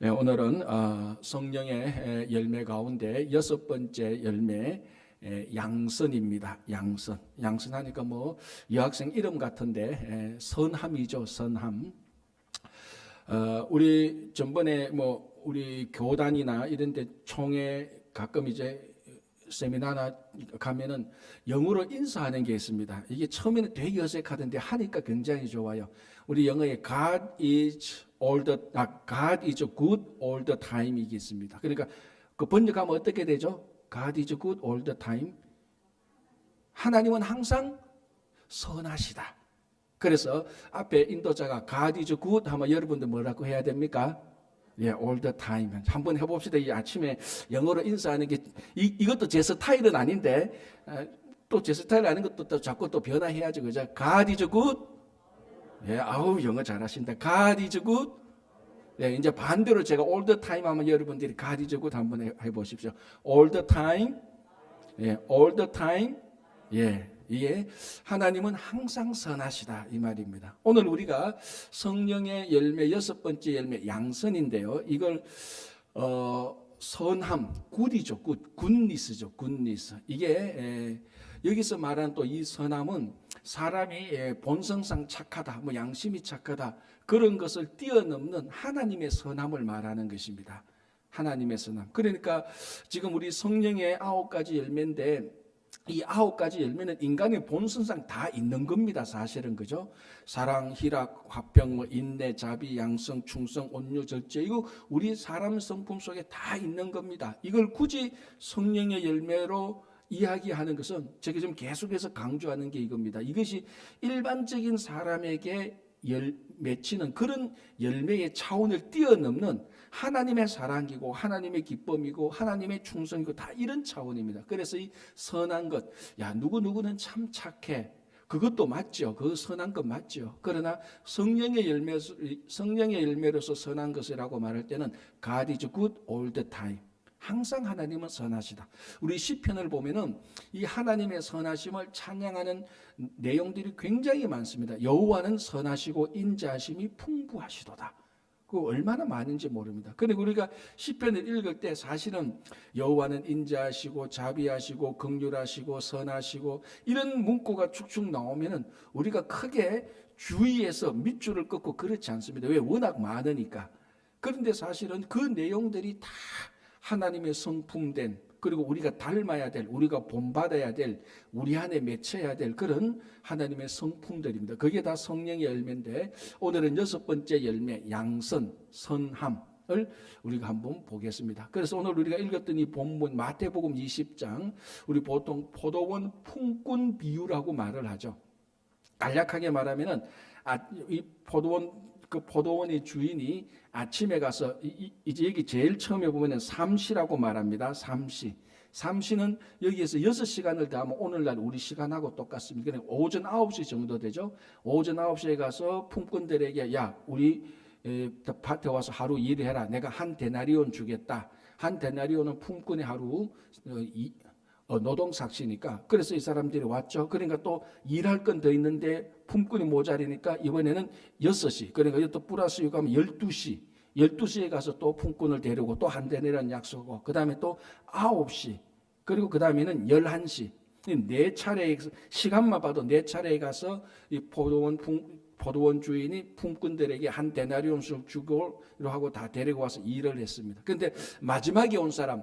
오늘은 성령의 열매 가운데 여섯 번째 열매 양선입니다. 양선하니까 뭐 여학생 이름 같은데 선함이죠. 선함. 우리 전번에 뭐 우리 교단이나 이런 데 총회 가끔 이제 세미나나 가면은 영어로 인사하는 게 있습니다. 이게 처음에는 되게 어색하던데 하니까 굉장히 좋아요. 우리 영어에 God is good all the time 이게 있습니다. 그러니까 그 번역하면 어떻게 되죠? God is good all the time. 하나님은 항상 선하시다. 그래서 앞에 인도자가 God is good 하면 여러분들 뭐라고 해야 됩니까? 예, all the time. 한번 해봅시다. 이 아침에 영어로 인사하는 게 이것도 제 스타일은 아닌데 또 제 스타일 아닌 것도 또 자꾸 또 변화해야죠, 그죠? God is good. 예, 아우 영어 잘하신다. God is good. 예, 이제 반대로 제가 all the time 하면 여러분들이 God is good 한번 해보십시오. all the time. 예, all the time. 예. 이게 하나님은 항상 선하시다 이 말입니다. 오늘 우리가 성령의 열매 여섯 번째 열매 양선인데요. 이걸 선함, 굿이죠. 굿니스죠. 굿니스. 이게 여기서 말하는 또 이 선함은 사람이 본성상 착하다, 뭐 양심이 착하다 그런 것을 뛰어넘는 하나님의 선함을 말하는 것입니다. 하나님의 선함. 그러니까 지금 우리 성령의 9가지 열매인데 이 9가지 열매는 인간의 본성상 다 있는 겁니다. 사실은 그죠? 사랑, 희락, 화평, 뭐 인내, 자비, 양성, 충성, 온유, 절제 이거 우리 사람 성품 속에 다 있는 겁니다. 이걸 굳이 성령의 열매로 이야기하는 것은 제가 좀 계속해서 강조하는 게 이겁니다. 이것이 일반적인 사람에게 맺히는 그런 열매의 차원을 뛰어넘는 하나님의 사랑이고 하나님의 기쁨이고 하나님의 충성이고 다 이런 차원입니다. 그래서 이 선한 것, 야 누구누구는 참 착해. 그것도 맞죠. 그 선한 것 맞죠. 그러나 성령의 열매로서 선한 것이라고 말할 때는 God is good all the time. 항상 하나님은 선하시다. 우리 시편을 보면은 이 하나님의 선하심을 찬양하는 내용들이 굉장히 많습니다. 여호와는 선하시고 인자하심이 풍부하시도다. 그 얼마나 많은지 모릅니다. 그런데 우리가 시편을 읽을 때 사실은 여호와는 인자하시고 자비하시고 긍휼하시고 선하시고 이런 문구가 축축 나오면은 우리가 크게 주의해서 밑줄을 긋고 그렇지 않습니다. 왜? 워낙 많으니까. 그런데 사실은 그 내용들이 다 하나님의 성품된 그리고 우리가 닮아야 될 우리가 본받아야 될 우리 안에 맺혀야 될 그런 하나님의 성품들입니다. 그게 다 성령의 열매인데 오늘은 여섯 번째 열매 양선 선함을 우리가 한번 보겠습니다. 그래서 오늘 우리가 읽었던 이 본문 마태복음 20장 우리 보통 포도원 품꾼 비유라고 말을 하죠. 간략하게 말하면은 이 포도원의 주인이 아침에 가서 이제 여기 제일 처음에 보면은 삼시라고 말합니다. 삼시는 여기에서 6시간을 더하면 오늘날 우리 시간하고 똑같습니다. 그러니까 오전 9시 정도 되죠. 오전 9시에 가서 품꾼들에게 야 우리 밭에 와서 하루 일해라. 내가 한 데나리온 주겠다. 한 데나리온은 품꾼의 하루 노동삭시니까 그래서 이 사람들이 왔죠. 그러니까 또 일할 건 더 있는데 품꾼이 모자리니까 이번에는 6시 그러니까 또 플러스 6 하면 12시에 가서 또 품꾼을 데리고 또 한 대내라는 약속하고 그 다음에 또 9시 그리고 그 다음에는 11시 네 차례 시간만 봐도 네 차례에 가서 이 포도원 주인이 품꾼들에게 한 데나리온씩 주고 하고 다 데리고 와서 일을 했습니다. 그런데 마지막에 온 사람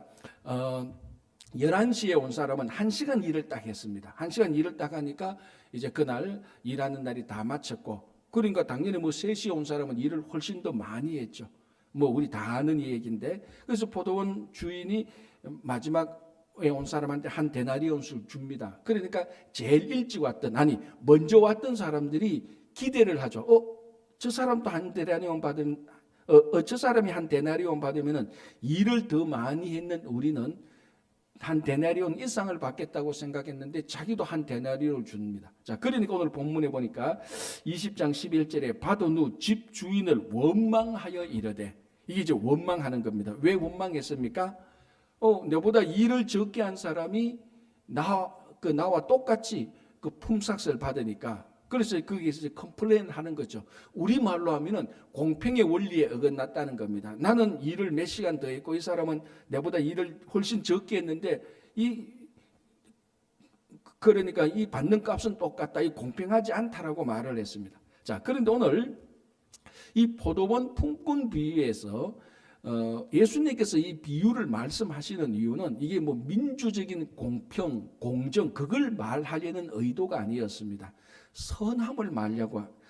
11시에 온 사람은 1시간 일을 딱 했습니다. 1시간 일을 딱 하니까 이제 그날 일하는 날이 다 마쳤고 그러니까 당연히 뭐 3시에 온 사람은 일을 훨씬 더 많이 했죠. 뭐 우리 다 아는 얘기인데 그래서 포도원 주인이 마지막에 온 사람한테 한 데나리온을 줍니다. 그러니까 제일 일찍 왔던 먼저 왔던 사람들이 기대를 하죠. 저 사람도 한 데나리온 받은 저 사람이 한 데나리온 받으면은 일을 더 많이 했는 우리는 한 데나리온 이상을 받겠다고 생각했는데 자기도 한 데나리온을 줍니다. 자, 그러니까 오늘 본문에 보니까 20장 11절에 받은 후 집 주인을 원망하여 이르되 이게 이제 원망하는 겁니다. 왜 원망했습니까? 내보다 일을 적게 한 사람이 나와 똑같이 그 품삯을 받으니까 그래서 거기에서 이제 컴플레인 하는 거죠. 우리말로 하면은 공평의 원리에 어긋났다는 겁니다. 나는 일을 몇 시간 더 했고 이 사람은 내보다 일을 훨씬 적게 했는데 그러니까 이 받는 값은 똑같다. 이 공평하지 않다라고 말을 했습니다. 자, 그런데 오늘 이 포도원 품꾼 비유에서 예수님께서 이 비유를 말씀하시는 이유는 이게 뭐 민주적인 공평, 공정 그걸 말하려는 의도가 아니었습니다.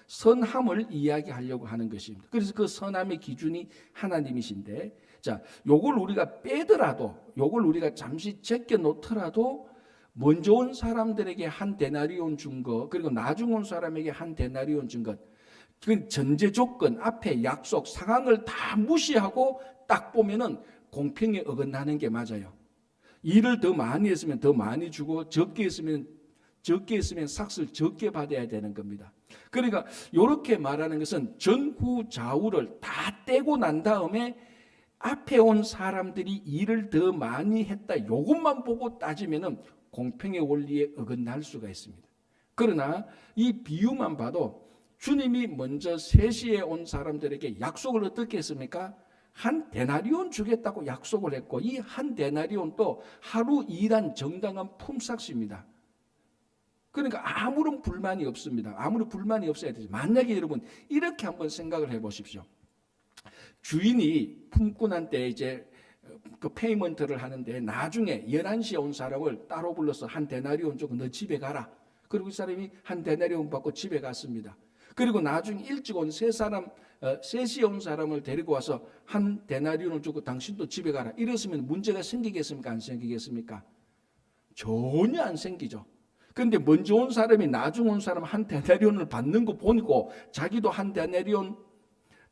선함을 이야기하려고 하는 것입니다. 그래서 그 선함의 기준이 하나님이신데, 자, 요걸 우리가 빼더라도, 요걸 우리가 잠시 제껴 놓더라도 먼저 온 사람들에게 한 데나리온 준 거, 그리고 나중 온 사람에게 한 데나리온 준 것, 그 전제 조건, 앞에 약속, 상황을 다 무시하고 딱 보면은 공평에 어긋나는 게 맞아요. 일을 더 많이 했으면 더 많이 주고 적게 했으면 삭스를 적게 받아야 되는 겁니다. 그러니까 이렇게 말하는 것은 전후 좌우를 다 떼고 난 다음에 앞에 온 사람들이 일을 더 많이 했다. 이것만 보고 따지면은 공평의 원리에 어긋날 수가 있습니다. 그러나 이 비유만 봐도 주님이 먼저 3시에 온 사람들에게 약속을 어떻게 했습니까? 한 데나리온 주겠다고 약속을 했고 이 한 데나리온도 하루 일한 정당한 품삯입니다. 그러니까 아무런 불만이 없습니다. 아무런 불만이 없어야 되죠. 만약에 여러분 이렇게 한번 생각을 해보십시오. 주인이 품꾼한테 이제 그 페이먼트를 하는데 나중에 11시에 온 사람을 따로 불러서 한 데나리온 주고 너 집에 가라. 그리고 이 사람이 한 데나리온 받고 집에 갔습니다. 그리고 나중에 일찍 온 3시에 온 사람을 데리고 와서 한 데나리온을 주고 당신도 집에 가라. 이랬으면 문제가 생기겠습니까? 안 생기겠습니까? 전혀 안 생기죠. 그런데 먼저 온 사람이 나중 온 사람 한 데나리온을 받는 거 보고 자기도 한 데나리온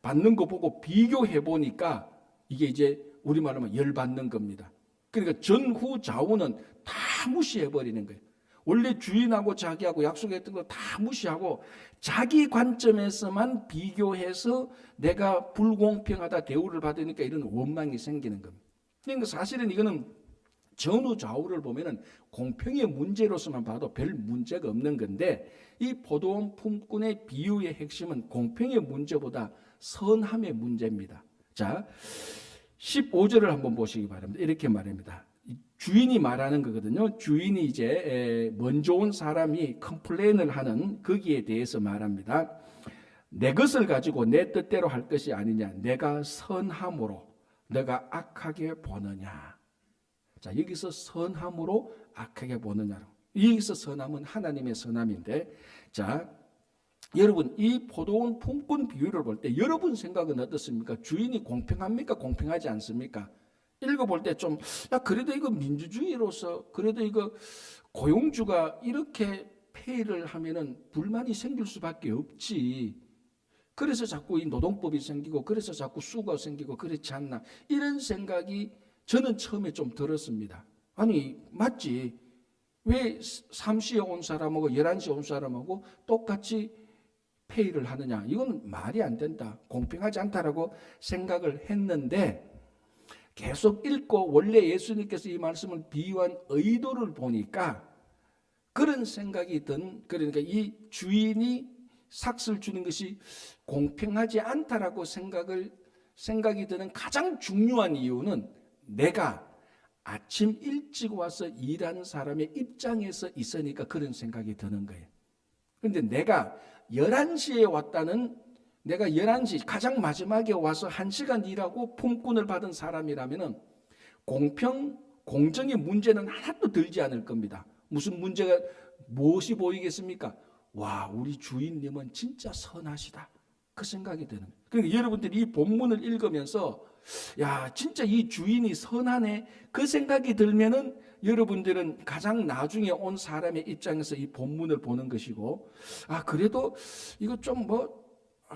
받는 거 보고 비교해 보니까 이게 이제 우리말로 하면 열받는 겁니다. 그러니까 전후 좌우는 다 무시해 버리는 거예요. 원래 주인하고 자기하고 약속했던 거 다 무시하고 자기 관점에서만 비교해서 내가 불공평하다 대우를 받으니까 이런 원망이 생기는 겁니다. 그러니까 사실은 이거는 전후 좌우를 보면은 공평의 문제로서만 봐도 별 문제가 없는 건데 이 포도원 품꾼의 비유의 핵심은 공평의 문제보다 선함의 문제입니다. 자, 15절을 한번 보시기 바랍니다. 이렇게 말합니다. 주인이 말하는 거거든요. 주인이 이제 먼저 온 사람이 컴플레인을 하는 거기에 대해서 말합니다. 내 것을 가지고 내 뜻대로 할 것이 아니냐. 내가 선함으로 내가 악하게 보느냐. 자, 여기서 선함으로 악하게 보느냐로. 여기서 선함은 하나님의 선함인데, 자, 여러분 이 포도원 품꾼 비유를 볼 때 여러분 생각은 어떻습니까? 주인이 공평합니까? 공평하지 않습니까? 읽어볼 때 좀 그래도 이거 민주주의로서 그래도 이거 고용주가 이렇게 페이를 하면은 불만이 생길 수밖에 없지. 그래서 자꾸 이 노동법이 생기고 그래서 자꾸 수가 생기고 그렇지 않나 이런 생각이 저는 처음에 좀 들었습니다. 아니 맞지. 왜 3시에 온 사람하고 11시에 온 사람하고 똑같이 페이를 하느냐. 이건 말이 안 된다. 공평하지 않다라고 생각을 했는데 계속 읽고 원래 예수님께서 이 말씀을 비유한 의도를 보니까 그런 생각이 그러니까 이 주인이 삭스를 주는 것이 공평하지 않다라고 생각이 드는 가장 중요한 이유는 내가 아침 일찍 와서 일하는 사람의 입장에서 있으니까 그런 생각이 드는 거예요. 그런데 내가 11시에 왔다는 내가 11시 가장 마지막에 와서 1시간 일하고 품꾼을 받은 사람이라면 공정의 문제는 하나도 들지 않을 겁니다. 무엇이 보이겠습니까? 와, 우리 주인님은 진짜 선하시다. 그 생각이 드는 거예요. 그러니까 여러분들이 이 본문을 읽으면서 야, 진짜 이 주인이 선하네. 그 생각이 들면은 여러분들은 가장 나중에 온 사람의 입장에서 이 본문을 보는 것이고, 그래도 이거 좀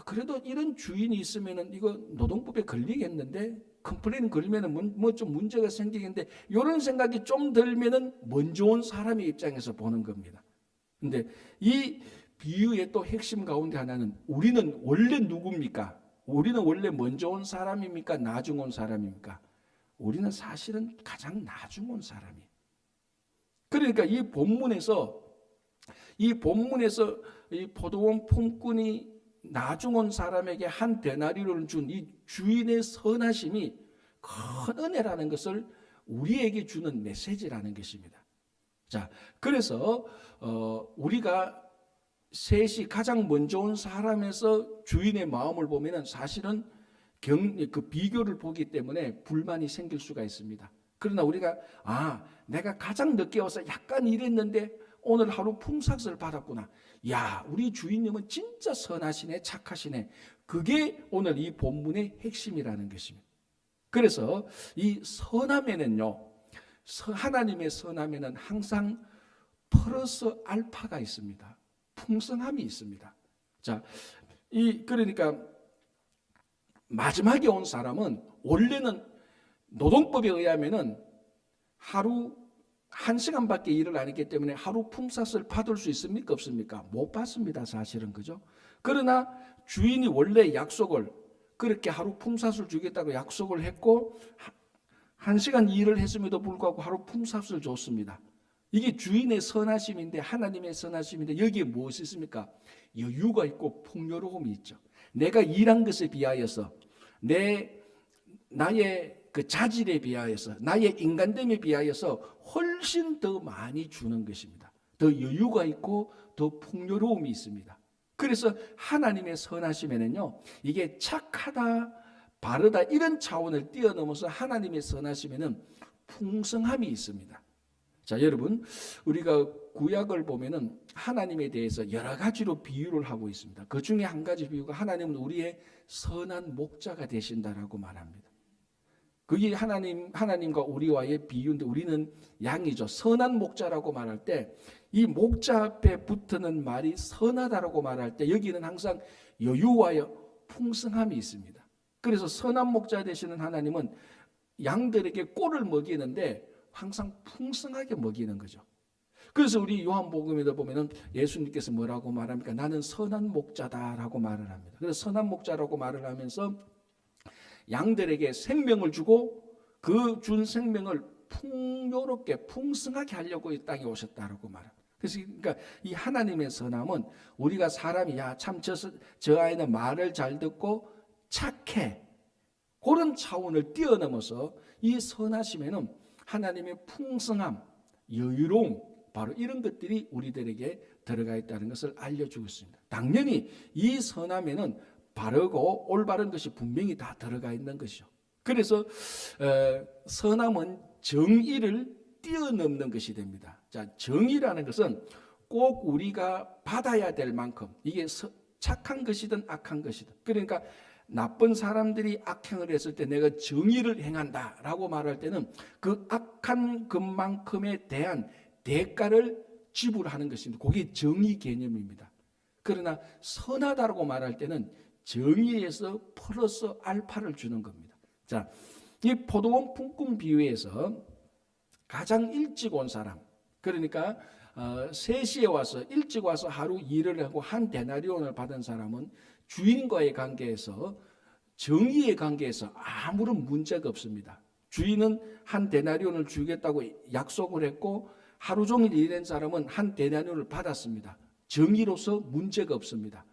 그래도 이런 주인이 있으면은 이거 노동법에 걸리겠는데, 컴플레인 걸리면은 좀 문제가 생기겠는데, 이런 생각이 좀 들면은 먼저 온 사람의 입장에서 보는 겁니다. 근데 이 비유의 또 핵심 가운데 하나는 우리는 원래 누굽니까? 우리는 원래 먼저 온 사람입니까? 나중 온 사람입니까? 우리는 사실은 가장 나중 온 사람이에요. 그러니까 이 본문에서 이 포도원 품꾼이 나중 온 사람에게 한 데나리온을 준 이 주인의 선하심이 큰 은혜라는 것을 우리에게 주는 메시지라는 것입니다. 자, 그래서 우리가 셋이 가장 먼저 온 사람에서 주인의 마음을 보면은 사실은 그 비교를 보기 때문에 불만이 생길 수가 있습니다. 그러나 우리가 내가 가장 늦게 와서 약간 이랬는데 오늘 하루 품삯을 받았구나. 야, 우리 주인님은 진짜 선하시네, 착하시네. 그게 오늘 이 본문의 핵심이라는 것입니다. 그래서 이 선함에는요, 하나님의 선함에는 항상 플러스 알파가 있습니다. 풍성함이 있습니다. 자, 그러니까 마지막에 온 사람은 원래는 노동법에 의하면은 하루 1시간밖에 일을 안 했기 때문에 하루 품삯을 받을 수 있습니까? 없습니까? 못 받습니다. 사실은. 그죠? 그러나 주인이 원래 약속을 그렇게 하루 품삯을 주겠다고 약속을 했고 1시간 일을 했음에도 불구하고 하루 품삯을 줬습니다. 이게 주인의 선하심인데, 하나님의 선하심인데, 여기에 무엇이 있습니까? 여유가 있고 풍요로움이 있죠. 내가 일한 것에 비하여서, 나의 그 자질에 비하여서, 나의 인간됨에 비하여서 훨씬 더 많이 주는 것입니다. 더 여유가 있고 더 풍요로움이 있습니다. 그래서 하나님의 선하심에는요, 이게 착하다, 바르다 이런 차원을 뛰어넘어서 하나님의 선하심에는 풍성함이 있습니다. 자, 여러분, 우리가 구약을 보면은 하나님에 대해서 여러 가지로 비유를 하고 있습니다. 그 중에 한 가지 비유가 하나님은 우리의 선한 목자가 되신다라고 말합니다. 그게 하나님과 우리와의 비유인데, 우리는 양이죠. 선한 목자라고 말할 때 이 목자 앞에 붙는 말이 선하다라고 말할 때 여기는 항상 여유와 풍성함이 있습니다. 그래서 선한 목자 되시는 하나님은 양들에게 꼴을 먹이는데 항상 풍성하게 먹이는 거죠. 그래서 우리 요한복음에도 보면은 예수님께서 뭐라고 말합니까? 나는 선한 목자다라고 말을 합니다. 그래서 선한 목자라고 말을 하면서 양들에게 생명을 주고 그 준 생명을 풍요롭게 풍성하게 하려고 이 땅에 오셨다라고 말합니다. 그래서 그러니까 이 하나님의 선함은 우리가 사람이 참 저 아이는 말을 잘 듣고 착해, 그런 차원을 뛰어넘어서 이 선하심에는 하나님의 풍성함, 여유로움, 바로 이런 것들이 우리들에게 들어가 있다는 것을 알려주고 있습니다. 당연히 이 선함에는 바르고 올바른 것이 분명히 다 들어가 있는 것이죠. 그래서 선함은 정의를 뛰어넘는 것이 됩니다. 자, 정의라는 것은 꼭 우리가 받아야 될 만큼, 이게 착한 것이든 악한 것이든, 그러니까 나쁜 사람들이 악행을 했을 때 내가 정의를 행한다라고 말할 때는 그 악한 것만큼에 대한 대가를 지불하는 것입니다. 그게 정의 개념입니다. 그러나 선하다라고 말할 때는 정의에서 플러스 알파를 주는 겁니다. 자, 이 포도원 품꾼 비유에서 가장 일찍 온 사람, 그러니까 3시에 와서 일찍 와서 하루 일을 하고 한 데나리온을 받은 사람은 주인과의 관계에서, 정의의 관계에서 아무런 문제가 없습니다. 주인은 한 데나리온을 주겠다고 약속을 했고 하루 종일 일한 사람은 한 데나리온을 받았습니다. 정의로서 문제가 없습니다.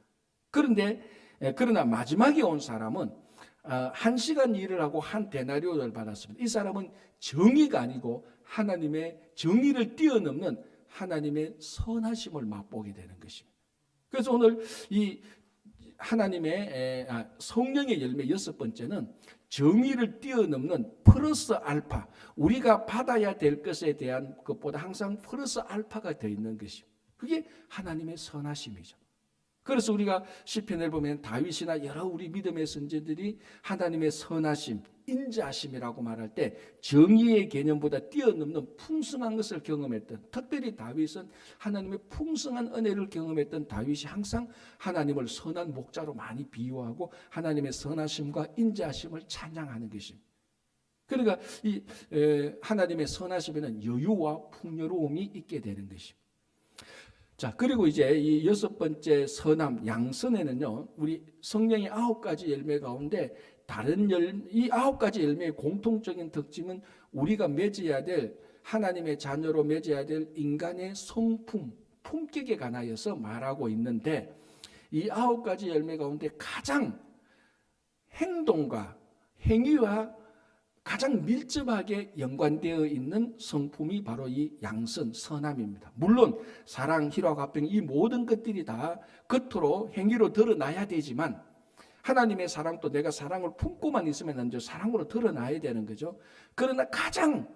그러나 마지막에 온 사람은 1시간 일을 하고 한 데나리온을 받았습니다. 이 사람은 정의가 아니고 하나님의 정의를 뛰어넘는 하나님의 선하심을 맛보게 되는 것입니다. 그래서 오늘 이 하나님의 성령의 열매 6번째는 정의를 뛰어넘는 플러스 알파, 우리가 받아야 될 것에 대한 것보다 항상 플러스 알파가 되어 있는 것입니다. 그게 하나님의 선하심이죠. 그래서 우리가 시편을 보면 다윗이나 여러 우리 믿음의 선지자들이 하나님의 선하심, 인자하심이라고 말할 때 정의의 개념보다 뛰어넘는 풍성한 것을 경험했던, 특별히 다윗은 하나님의 풍성한 은혜를 경험했던 다윗이 항상 하나님을 선한 목자로 많이 비유하고 하나님의 선하심과 인자하심을 찬양하는 것입니다. 그러니까 이 하나님의 선하심에는 여유와 풍요로움이 있게 되는 것입니다. 자, 그리고 이제 이 6번째 선함, 양선에는요, 우리 성령의 9가지 열매 가운데 이 9가지 열매의 공통적인 특징은 우리가 맺어야 될, 하나님의 자녀로 맺어야 될 인간의 성품, 품격에 관하여서 말하고 있는데 이 9가지 열매 가운데 가장 행동과 행위와 가장 밀접하게 연관되어 있는 성품이 바로 이 양선, 선함입니다. 물론 사랑, 희락, 화평 이 모든 것들이 다 겉으로 행위로 드러나야 되지만 하나님의 사랑도 내가 사랑을 품고만 있으면 안 돼요. 사랑으로 드러나야 되는 거죠. 그러나 가장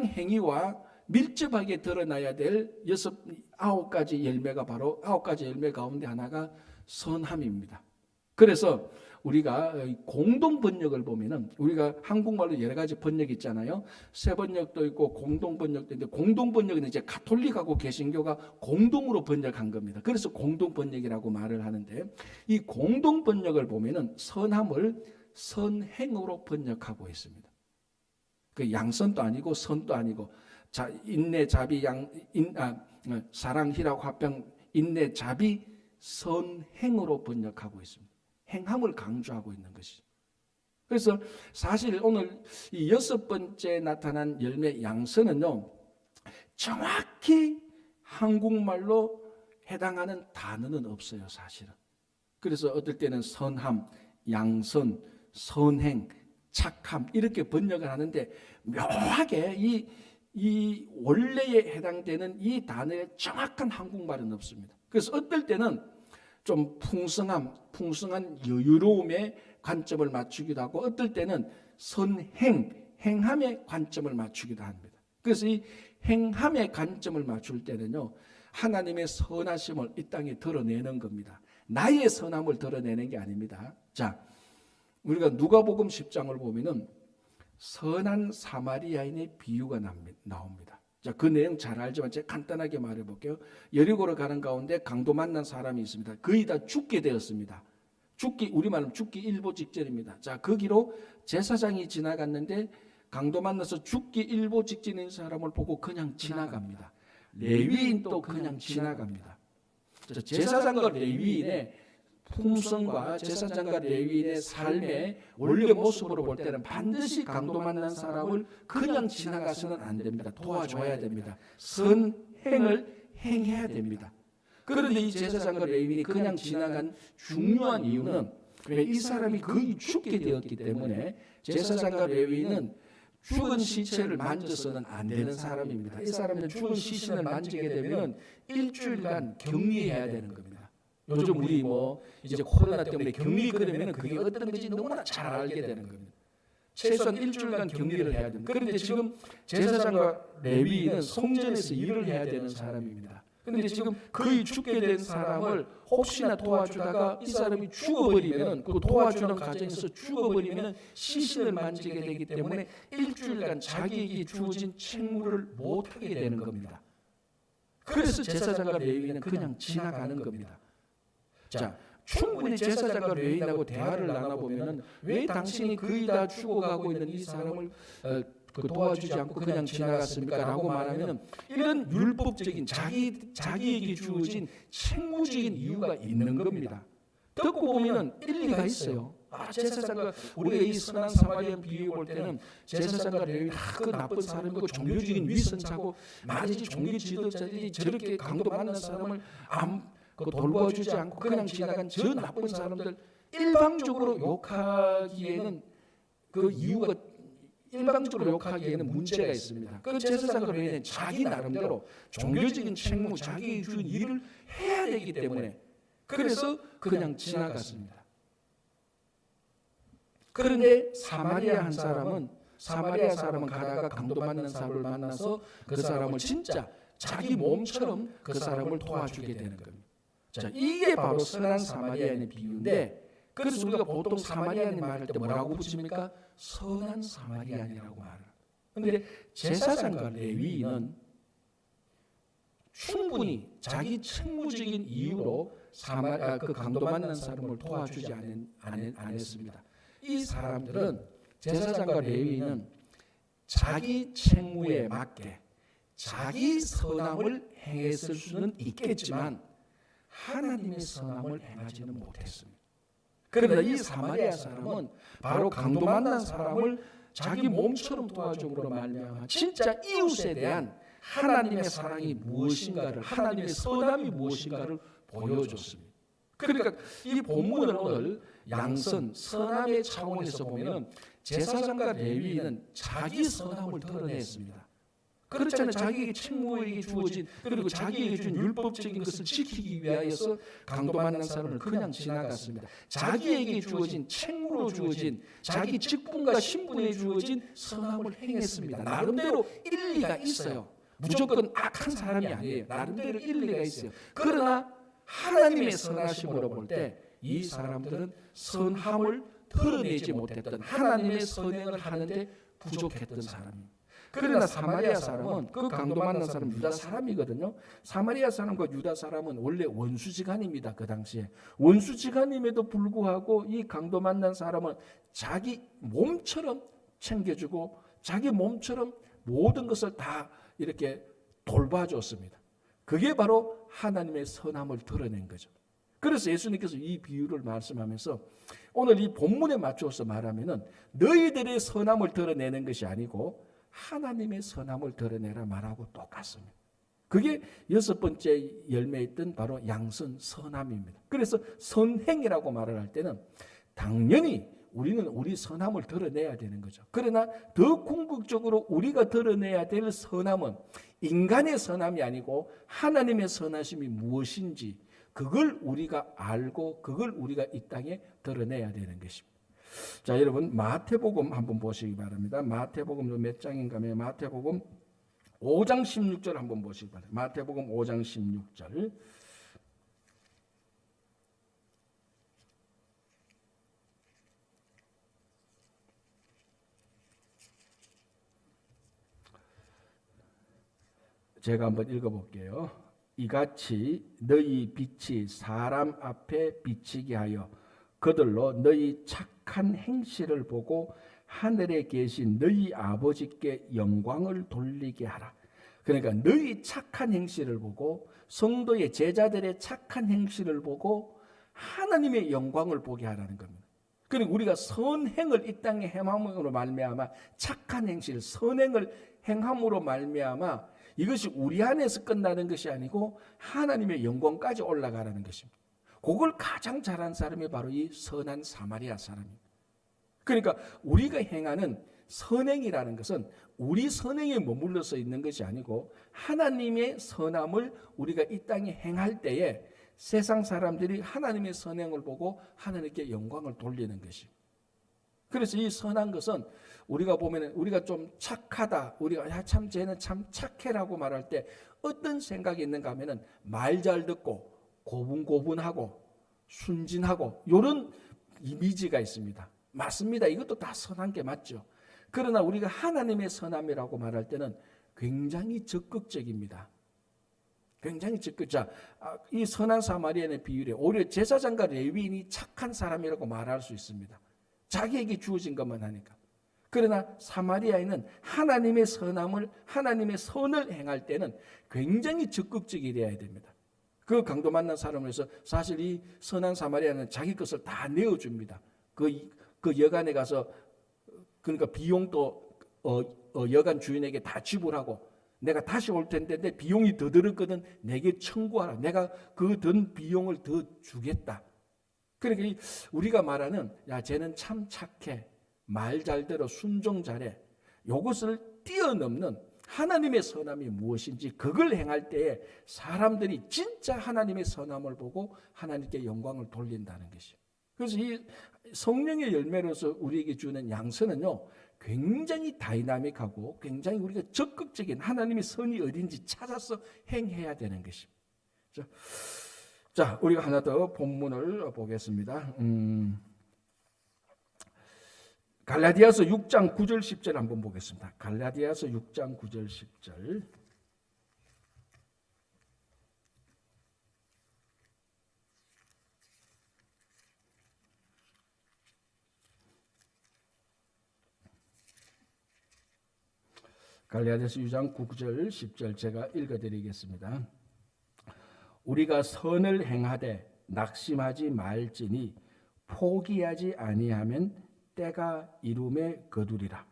행위와 밀접하게 드러나야 될 9가지 열매가 바로 9가지 열매 가운데 하나가 선함입니다. 그래서 우리가 공동 번역을 보면은 우리가 한국말로 여러 가지 번역이 있잖아요. 새 번역도 있고 공동 번역도 있는데 공동 번역은 이제 가톨릭하고 개신교가 공동으로 번역한 겁니다. 그래서 공동 번역이라고 말을 하는데 이 공동 번역을 보면은 선함을 선행으로 번역하고 있습니다. 그 양선도 아니고 선도 아니고 인내, 자비, 사랑, 희락, 화평, 인내, 자비, 선행으로 번역하고 있습니다. 행함을 강조하고 있는 것이죠. 그래서 사실 오늘 이 6번째 나타난 열매 양선은요, 정확히 한국말로 해당하는 단어는 없어요, 사실은. 그래서 어떨 때는 선함, 양선, 선행, 착함 이렇게 번역을 하는데 묘하게 이 원래에 해당되는 이 단어의 정확한 한국말은 없습니다. 그래서 어떨 때는 좀 풍성한 여유로움에 관점을 맞추기도 하고 어떨 때는 행함에 관점을 맞추기도 합니다. 그래서 이 행함에 관점을 맞출 때는요, 하나님의 선하심을 이 땅에 드러내는 겁니다. 나의 선함을 드러내는 게 아닙니다. 자, 우리가 누가복음 10장을 보면은 선한 사마리아인의 비유가 나옵니다. 자, 그 내용 잘 알지만 제가 간단하게 말해 볼게요. 여리고로 가는 가운데 강도 만난 사람이 있습니다. 거의 다 죽게 되었습니다. 우리말로 죽기 일보 직전입니다. 자, 거기로 제사장이 지나갔는데 강도 만나서 죽기 일보 직전인 사람을 보고 그냥 지나갑니다. 레위인도 그냥 지나갑니다. 자, 제사장과 레위인의 품성과 제사장과 레위인의 삶의 원래 모습으로 볼 때는 반드시 강도 만난 사람을 그냥 지나가서는 안 됩니다. 도와줘야 됩니다. 선행을 행해야 됩니다. 그런데 이 제사장과 레위인이 그냥 지나간 중요한 이유는 이 사람이 거의 죽게 되었기 때문에 제사장과 레위인은 죽은 시체를 만져서는 안 되는 사람입니다. 이 사람은 죽은 시신을 만지게 되면 일주일간 격리해야 되는 겁니다. 요즘 우리 이제 코로나 때문에 격리 그러면 그게 어떤 건지 너무나 잘 알게 되는 겁니다. 최소한 일주일간 격리를 해야 됩니다. 그런데 지금 제사장과 레위인은 성전에서 일을 해야 되는 사람입니다. 그런데 지금 거의 죽게 된 사람을 혹시나 도와주다가 이 사람이 죽어버리면 그 도와주는 과정에서 죽어버리면 시신을 만지게 되기 때문에 일주일간 자기에게 주어진 책무를 못하게 되는 겁니다. 그래서 제사장과 레위인은 그냥 지나가는 겁니다. 자, 충분히 제사장과 레위인하고 대화를 나눠보면 왜 당신이 거의 다 죽어가고 있는 이 사람을 도와주지 않고 그냥 지나갔습니까? 라고 말하면 이런 율법적인 자기에게 주어진 책무적인 이유가 있는 겁니다. 듣고 보면 일리가 있어요. 제사장과 우리가 이 선한 사마리아 비유 볼 때는 제사장과 레위인 그 나쁜 사람이고 종교적인 위선자고 마치 종교 지도자들이 저렇게 강도 만난 사람을 돌봐주지 않고 그냥 지나간 저 나쁜 사람들 일방적으로 욕하기에는 그 이유가 일방적으로 욕하기에는 문제가 있습니다. 그 제사장과 레위인은 자기 나름대로 종교적인 책무, 자기의 준 일을 해야 되기 때문에 그래서 그냥 지나갔습니다. 그런데 사마리아 사람은 가다가 강도 만난 사람을 만나서 그 사람을 진짜 자기 몸처럼 그 사람을 도와주게 되는 겁니다. 자, 이게 바로 선한 사마리아인의 비유인데 그래서 우리가 보통 사마리아인 말할 때 뭐라고 붙입니까? 선한 사마리아인이라고 말을. 그런데 제사장과 레위인은 충분히 자기 책무적인 이유로 그 강도 만난 사람을 도와주지 않았습니다. 이 사람들은 제사장과 레위인은 자기 책무에 맞게 자기 선함을 행했을 수는 있겠지만 하나님의 선함을 행하지는 못했습니다. 그러나 이 사마리아 사람은 바로 강도 만난 사람을 자기 몸처럼 도와줌으로 말미암아 진짜 이웃에 대한 하나님의 사랑이 무엇인가를, 하나님의 선함이 무엇인가를 보여줬습니다. 그러니까 이 본문을 오늘 양선 선함의 차원에서 보면 제사장과 레위인은 자기 선함을 드러냈습니다. 그렇잖아요. 자기에게 책무에게 주어진, 그리고 자기에게 준 율법적인 것을 지키기 위하여서 강도 만난 사람을 그냥 지나갔습니다. 자기에게 주어진, 책무로 주어진, 자기 직분과 신분에 주어진 선함을 행했습니다. 나름대로 일리가 있어요. 무조건 악한 사람이 아니에요. 나름대로 일리가 있어요. 그러나 하나님의 선하심으로 볼 때 이 사람들은 선함을 드러내지 못했던, 하나님의 선행을 하는데 부족했던 사람입니다. 그러나 사마리아 사람은, 그 강도 만난 사람은 유다 사람이거든요. 사마리아 사람과 유다 사람은 원래 원수지간입니다. 그 당시에 원수지간임에도 불구하고 이 강도 만난 사람은 자기 몸처럼 챙겨주고 자기 몸처럼 모든 것을 다 이렇게 돌봐줬습니다. 그게 바로 하나님의 선함을 드러낸 거죠. 그래서 예수님께서 이 비유를 말씀하면서 오늘 이 본문에 맞춰서 말하면은 너희들의 선함을 드러내는 것이 아니고 하나님의 선함을 드러내라 말하고 똑같습니다. 그게 여섯 번째 열매에 있던 바로 양선 선함입니다. 그래서 선행이라고 말을 할 때는 당연히 우리는 우리 선함을 드러내야 되는 거죠. 그러나 더 궁극적으로 우리가 드러내야 될 선함은 인간의 선함이 아니고 하나님의 선하심이 무엇인지 그걸 우리가 알고 그걸 우리가 이 땅에 드러내야 되는 것입니다. 자, 여러분 마태복음 한번 보시기 바랍니다. 마태복음 몇 장인가 하면 마태복음 5장 16절 한번 보시기 바랍니다. 마태복음 5장 16절. 제가 한번 읽어볼게요. 이같이 너희 빛이 사람 앞에 비치게 하여 그들로 너희 착한 행실을 보고 하늘에 계신 너희 아버지께 영광을 돌리게 하라. 그러니까 너희 착한 행실을 보고 성도의 제자들의 착한 행실을 보고 하나님의 영광을 보게 하라는 겁니다. 그리고 우리가 선행을 이 땅에 행함으로 말미암아 착한 행실, 선행을 행함으로 말미암아 이것이 우리 안에서 끝나는 것이 아니고 하나님의 영광까지 올라가라는 것입니다. 그걸 가장 잘한 사람이 바로 이 선한 사마리아 사람입니다. 그러니까 우리가 행하는 선행이라는 것은 우리 선행에 머물러서 있는 것이 아니고 하나님의 선함을 우리가 이 땅에 행할 때에 세상 사람들이 하나님의 선행을 보고 하나님께 영광을 돌리는 것입니다. 그래서 이 선한 것은 우리가 보면 우리가 좀 착하다, 우리가 참 쟤는 참 착해라고 말할 때 어떤 생각이 있는가 하면은 말 잘 듣고 고분고분하고 순진하고 이런 이미지가 있습니다. 맞습니다. 이것도 다 선한 게 맞죠. 그러나 우리가 하나님의 선함이라고 말할 때는 굉장히 적극적입니다. 굉장히 적극적. 이 선한 사마리아인의 비율에 오히려 제사장과 레위인이 착한 사람이라고 말할 수 있습니다. 자기에게 주어진 것만 하니까. 그러나 사마리아인은 하나님의 선함을, 하나님의 선을 행할 때는 굉장히 적극적이 되어야 됩니다. 그 강도 만난 사람을 해서 사실 이 선한 사마리아는 자기 것을 다 내어줍니다. 그 여관에 가서 그러니까 비용도 여관 주인에게 다 지불하고 내가 다시 올 텐데 내 비용이 더 들었거든 내게 청구하라. 내가 그 든 비용을 더 주겠다. 그러니까 우리가 말하는 야 쟤는 참 착해. 말 잘 들어 순종 잘해. 이것을 뛰어넘는 하나님의 선함이 무엇인지 그걸 행할 때에 사람들이 진짜 하나님의 선함을 보고 하나님께 영광을 돌린다는 것이에요. 그래서 이 성령의 열매로서 우리에게 주는 양선은요 굉장히 다이나믹하고 굉장히 우리가 적극적인 하나님의 선이 어딘지 찾아서 행해야 되는 것입니다. 자, 우리가 하나 더 본문을 보겠습니다. 갈라디아서 6장 9절 10절 한번 보겠습니다. 갈라디아서 6장 9절 10절. 갈라디아서 6장 9절 10절 제가 읽어드리겠습니다. 우리가 선을 행하되 낙심하지 말지니 포기하지 아니하면 때가 이름에 거두리라.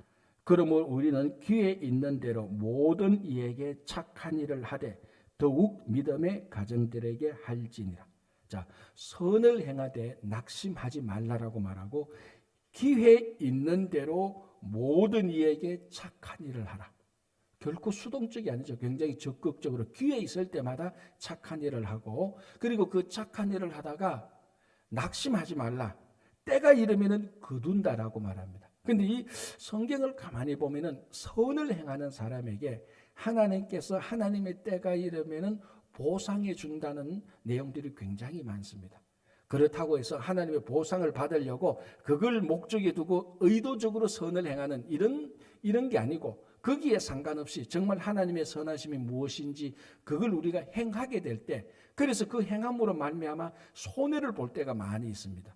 그러므로 우리는 귀에 있는 대로 모든 이에게 착한 일을 하되 더욱 믿음의 가정들에게 할지니라. 자, 선을 행하되 낙심하지 말라라고 말하고 기회 있는 대로 모든 이에게 착한 일을 하라. 결코 수동적이 아니죠. 굉장히 적극적으로 기회 있을 때마다 착한 일을 하고, 그리고 그 착한 일을 하다가 낙심하지 말라. 때가 이르면은 거둔다라고 말합니다. 근데 이 성경을 가만히 보면은 선을 행하는 사람에게 하나님께서 하나님의 때가 이르면은 보상해 준다는 내용들이 굉장히 많습니다. 그렇다고 해서 하나님의 보상을 받으려고 그걸 목적에 두고 의도적으로 선을 행하는 이런 게 아니고, 거기에 상관없이 정말 하나님의 선하심이 무엇인지 그걸 우리가 행하게 될 때, 그래서 그 행함으로 말미암아 손해를 볼 때가 많이 있습니다.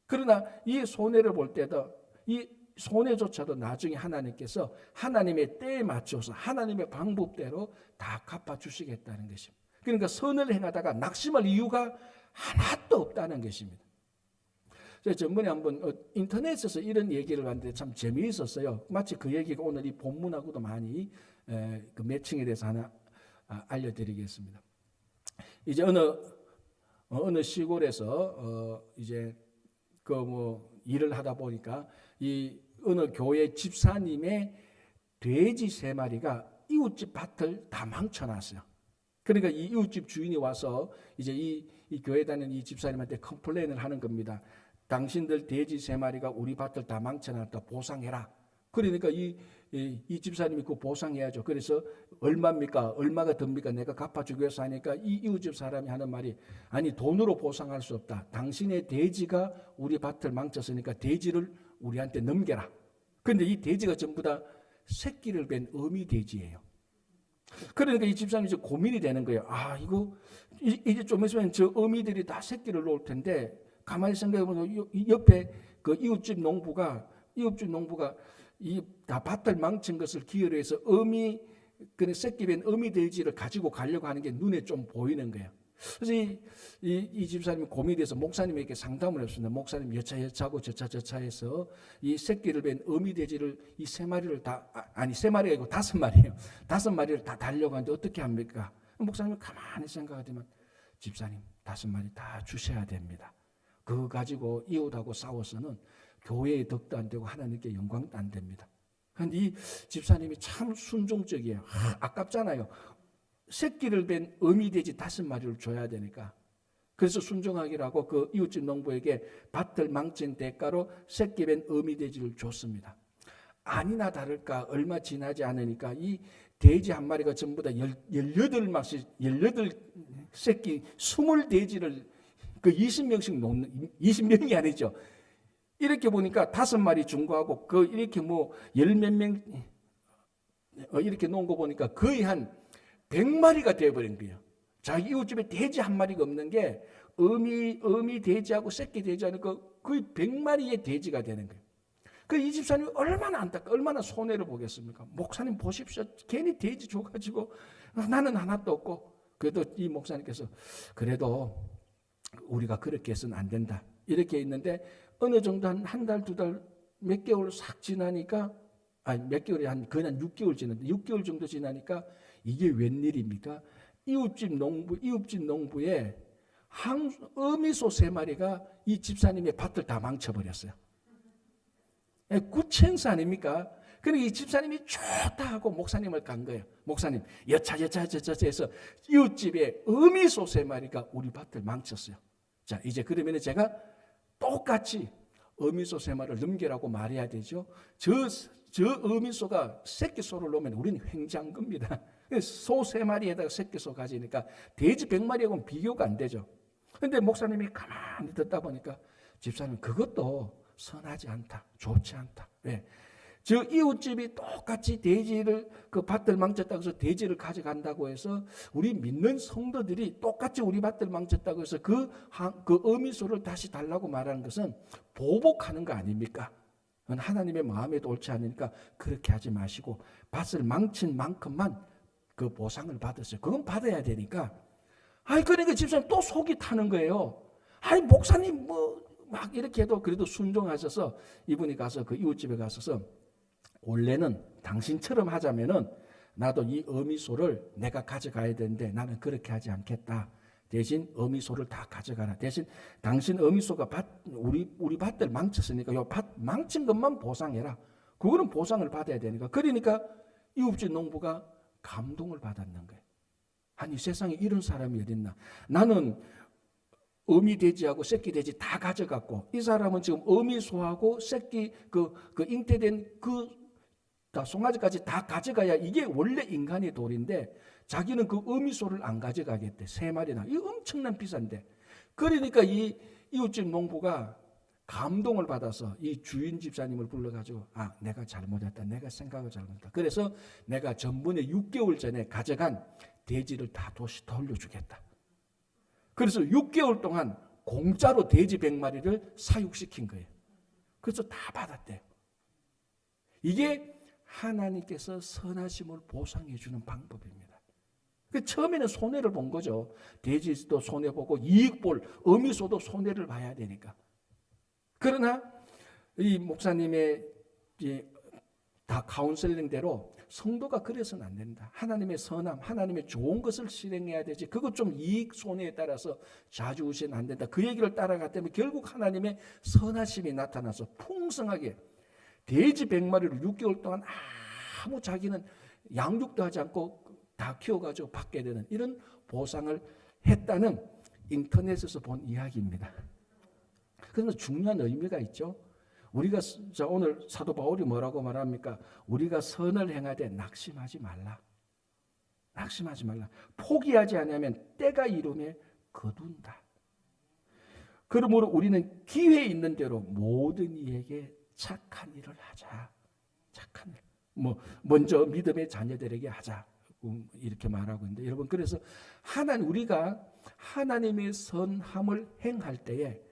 그러나 이 손해를 볼 때도 이 손해조차도 나중에 하나님께서 하나님의 때에 맞춰서 하나님의 방법대로 다 갚아주시겠다는 것입니다. 그러니까 선을 행하다가 낙심할 이유가 하나도 없다는 것입니다. 제가 전번에 한번 인터넷에서 이런 얘기를 봤는데 참 재미있었어요. 마치 그 얘기가 오늘 이 본문하고도 많이 그 매칭에 대해서 하나 알려드리겠습니다. 이제 어느 시골에서 이제 그 뭐 일을 하다 보니까 이 어느 교회 집사님의 돼지 3마리가 이웃집 밭을 다 망쳐놨어요. 그러니까 이 이웃집 주인이 와서 이제 이 교회 다니는 이 집사님한테 컴플레인을 하는 겁니다. 당신들 돼지 3마리가 우리 밭을 다 망쳐놨다, 보상해라. 그러니까 이 집사님이 그 보상해야죠. 그래서 얼마입니까? 얼마가 듭니까? 내가 갚아주기 위해서 하니까 이 이웃집 사람이 하는 말이, 아니 돈으로 보상할 수 없다. 당신의 돼지가 우리 밭을 망쳤으니까 돼지를 우리한테 넘겨라. 그런데 이 돼지가 전부 다 새끼를 뵌 어미 돼지예요. 그러니까 이 집사님이 이제 고민이 되는 거예요. 아, 이제 좀 있으면 저 어미들이 다 새끼를 놓을 텐데, 가만히 생각해보면 옆에 그 이웃집 농부가 이 다 밭을 망친 것을 기회로 해서 그 새끼 뵌 어미 돼지를 가지고 가려고 하는 게 눈에 좀 보이는 거예요. 그래서 이 집사님이 고민이 돼서 목사님에게 상담을 했습니다. 목사님 여차하고 저차해서 이 새끼를 뵌 어미 돼지를 이 3마리를 다, 아니 3마리가 아니고 5마리예요. 5마리를 다 달려고 하는데 어떻게 합니까? 목사님은 가만히 생각하더만, 집사님 5마리 다 주셔야 됩니다. 그거 가지고 이웃하고 싸워서는 교회의 덕도 안 되고 하나님께 영광도 안 됩니다. 그런데 이 집사님이 참 순종적이에요. 아깝잖아요. 새끼를 뵌 어미 돼지 5마리를 줘야 되니까. 그래서 순종하기라고 그 이웃집 농부에게 밭을 망친 대가로 새끼 뵌 어미 돼지를 줬습니다. 아니나 다를까 얼마 지나지 않으니까 이 돼지 1마리가 전부 다 18새끼 20돼지를 그 20명씩 놓는, 20명이 아니죠. 이렇게 보니까 5마리 준 거하고 그 이렇게 뭐 10몇 명 이렇게 놓은 거 보니까 거의 한 100마리가 되어버린 거예요. 자기 이웃집에 돼지 1마리가 없는 게 어미 돼지하고 새끼 돼지하니까 거의 100마리의 돼지가 되는 거예요. 그 이 집사님이 얼마나 손해를 보겠습니까? 목사님 보십시오. 괜히 돼지 줘가지고 나는 하나도 없고. 그래도 이 목사님께서 그래도 우리가 그렇게 해서는 안 된다. 이렇게 있는데 어느 정도 한 달, 2달, 몇 개월 싹 지나니까, 아니 몇 개월이 그냥 6개월 지났는데 6개월 정도 지나니까 이게 웬일입니까? 이웃집 농부의 어미소 3마리가 이 집사님의 밭을 다 망쳐버렸어요. 구천사 아닙니까? 그러니까 이 집사님이 좋다 하고 목사님을 간 거예요. 목사님 여차해서 이웃집에 어미소 3마리가 우리 밭을 망쳤어요. 자, 이제 그러면 제가 똑같이 어미소 3마리를 넘기라고 말해야 되죠. 저 어미소가 새끼소를 놓으면 우리는 횡재한 겁니다. 소 3마리에다가 새끼소 가지니까 돼지 100마리하고는 비교가 안 되죠. 그런데 목사님이 가만히 듣다 보니까 집사님 그것도 선하지 않다. 좋지 않다. 왜? 저 이웃집이 똑같이 돼지를 그 밭을 망쳤다고 해서 돼지를 가져간다고 해서 우리 믿는 성도들이 똑같이 우리 밭을 망쳤다고 해서 그 어미소를 다시 달라고 말하는 것은 보복하는 거 아닙니까? 하나님의 마음에도 옳지 않으니까 그렇게 하지 마시고 밭을 망친 만큼만 그 보상을 받으세요. 그건 받아야 되니까. 그러니까 집사님 또 속이 타는 거예요. 목사님 막 이렇게 해도 그래도 순종하셔서 이분이 가서 그 이웃집에 가서서 원래는 당신처럼 하자면은 나도 이 어미소를 내가 가져가야 되는데 나는 그렇게 하지 않겠다. 대신 어미소를 다 가져가라. 대신 당신 어미소가 우리 밭들 망쳤으니까 요 밭 망친 것만 보상해라. 그거는 보상을 받아야 되니까. 그러니까 이웃집 농부가 감동을 받았는 거예요. 아니 세상에 이런 사람이 어딨나. 나는 어미 돼지하고 새끼 돼지 다 가져갔고 이 사람은 지금 어미소하고 새끼 그 잉태된 다 송아지까지 다 가져가야 이게 원래 인간의 도리인데 자기는 그 어미소를 안 가져가겠대. 3마리나. 이 엄청난 비싼데. 그러니까 이 이웃집 농부가 감동을 받아서 이 주인 집사님을 불러가지고 내가 잘못했다. 내가 생각을 잘못했다. 그래서 내가 전번에 6개월 전에 가져간 돼지를 다 돌려주겠다. 그래서 6개월 동안 공짜로 돼지 100마리를 사육시킨 거예요. 그래서 다 받았대요. 이게 하나님께서 선하심을 보상해 주는 방법입니다. 처음에는 손해를 본 거죠. 돼지도 손해보고 이익 볼 어미소도 손해를 봐야 되니까. 그러나 이 목사님의 다 카운셀링대로 성도가 그래서는 안 된다. 하나님의 선함, 하나님의 좋은 것을 실행해야 되지. 그것 좀 이익 손해에 따라서 좌지우지는 안 된다. 그 얘기를 따라갔기 때문에 결국 하나님의 선하심이 나타나서 풍성하게 돼지 100마리를 6개월 동안 아무 자기는 양육도 하지 않고 다 키워가지고 받게 되는 이런 보상을 했다는 인터넷에서 본 이야기입니다. 그런데 중요한 의미가 있죠. 우리가 오늘 사도 바울이 뭐라고 말합니까? 우리가 선을 행하되 낙심하지 말라. 낙심하지 말라. 포기하지 않으면 때가 이름에 거둔다. 그러므로 우리는 기회 있는 대로 모든 이에게 착한 일을 하자. 착한 일. 먼저 믿음의 자녀들에게 하자. 이렇게 말하고 있는데 여러분 그래서 우리가 하나님의 선함을 행할 때에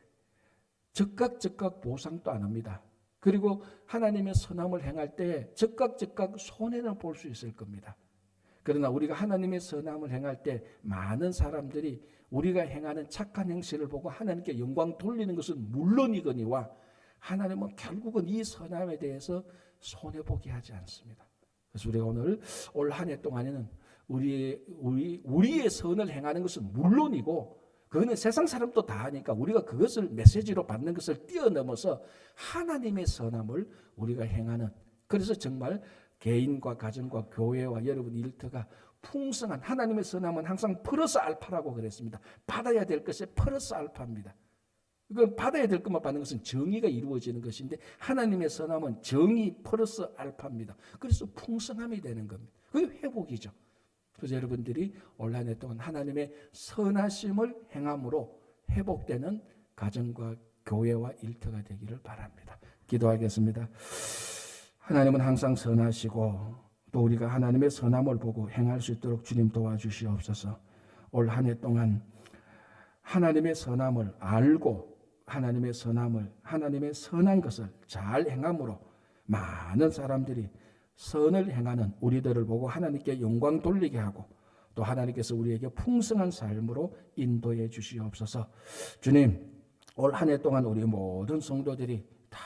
즉각 보상도 안 합니다. 그리고 하나님의 선함을 행할 때에 즉각 손해는 볼 수 있을 겁니다. 그러나 우리가 하나님의 선함을 행할 때 많은 사람들이 우리가 행하는 착한 행실을 보고 하나님께 영광 돌리는 것은 물론이거니와 하나님은 결국은 이 선함에 대해서 손해보게 하지 않습니다. 그래서 우리가 오늘 올 한 해 동안에는 우리의 선을 행하는 것은 물론이고 그거는 세상 사람도 다 하니까 우리가 그것을 메시지로 받는 것을 뛰어넘어서 하나님의 선함을 우리가 행하는 그래서 정말 개인과 가정과 교회와 여러분 일터가 풍성한 하나님의 선함은 항상 플러스 알파라고 그랬습니다. 받아야 될 것이 플러스 알파입니다. 그 받아야 될 것만 받는 것은 정의가 이루어지는 것인데 하나님의 선함은 정의 플러스 알파입니다. 그래서 풍성함이 되는 겁니다. 그게 회복이죠. 그래서 여러분들이 올 한 해 동안 하나님의 선하심을 행함으로 회복되는 가정과 교회와 일터가 되기를 바랍니다. 기도하겠습니다. 하나님은 항상 선하시고 또 우리가 하나님의 선함을 보고 행할 수 있도록 주님 도와주시옵소서. 올 한 해 동안 하나님의 선함을 알고 하나님의 선한 것을 잘 행함으로 많은 사람들이 선을 행하는 우리들을 보고 하나님께 영광 돌리게 하고 또 하나님께서 우리에게 풍성한 삶으로 인도해 주시옵소서. 주님, 올 한 해 동안 우리 모든 성도들이 다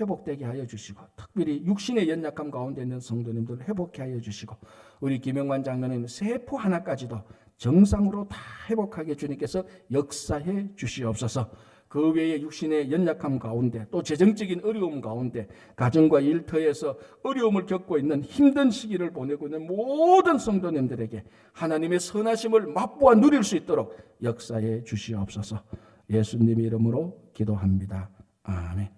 회복되게 하여 주시고 특별히 육신의 연약함 가운데 있는 성도님들을 회복케 하여 주시고 우리 김영환 장로님 세포 하나까지도 정상으로 다 회복하게 주님께서 역사해 주시옵소서. 그 외에 육신의 연약함 가운데 또 재정적인 어려움 가운데 가정과 일터에서 어려움을 겪고 있는 힘든 시기를 보내고 있는 모든 성도님들에게 하나님의 선하심을 맛보아 누릴 수 있도록 역사해 주시옵소서. 예수님 이름으로 기도합니다. 아멘.